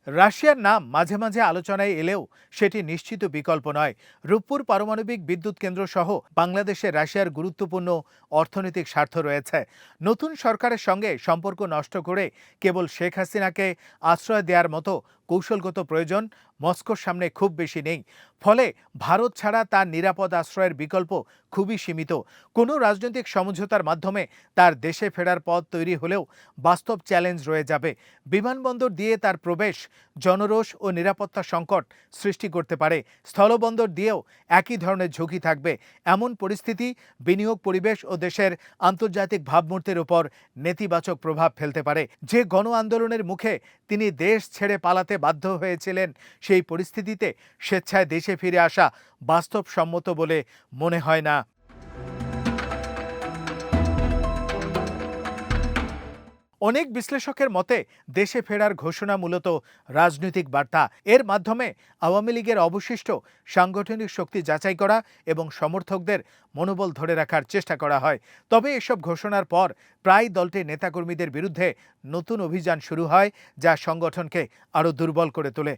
রাশিয়ার নাম মাঝে মাঝে আলোচনায় এলেও সেটি নিশ্চিত বিকল্প নয়। রূপপুর পারমাণবিক বিদ্যুৎ কেন্দ্র সহ বাংলাদেশে রাশিয়ার গুরুত্বপূর্ণ অর্থনৈতিক স্বার্থ রয়েছে। নতুন সরকারের সঙ্গে সম্পর্ক নষ্ট করে কেবল শেখ হাসিনাকে আশ্রয় দেওয়ার মতো কৌশলগত প্রয়োজন মস্কোর সামনে খুব বেশি নেই। ফলে ভারত ছাড়া তার নিরাপদ আশ্রয়ের বিকল্প খুবই সীমিত। কোনো রাজনৈতিক সমঝোতার মাধ্যমে তার দেশে ফেরার পথ তৈরি হলেও বাস্তব চ্যালেঞ্জ রয়ে যাবে। বিমানবন্দর দিয়ে তার প্রবেশ জনরোষ ও নিরাপত্তা সংকট সৃষ্টি করতে পারে। স্থলবন্দর দিয়েও একই ধরনের ঝুঁকি থাকবে। এমন পরিস্থিতি বিনিয়োগ পরিবেশ ও দেশের আন্তর্জাতিক ভাবমূর্তির উপর নেতিবাচক প্রভাব ফেলতে পারে। যে গণ আন্দোলনের মুখে তিনি দেশ ছেড়ে পালাতে বাধ্য হয়েছিলেন, সেই পরিস্থিতিতে স্বেচ্ছায় দেশে ফিরে আসা বাস্তবসম্মত বলে মনে হয় না। অনেক বিশ্লেষকের মতে দেশে ফেরার ঘোষণা মূলত রাজনৈতিক বার্তা। এর মাধ্যমে আওয়ামী লীগের অবশিষ্ট সাংগঠনিক শক্তি যাচাই করা এবং সমর্থকদের মনোবল ধরে রাখার চেষ্টা করা হয়। তবে এসব ঘোষণার পর প্রায় দলটির নেতাকর্মীদের বিরুদ্ধে নতুন অভিযান শুরু হয়, যা সংগঠনকে আরও দুর্বল করে তোলে।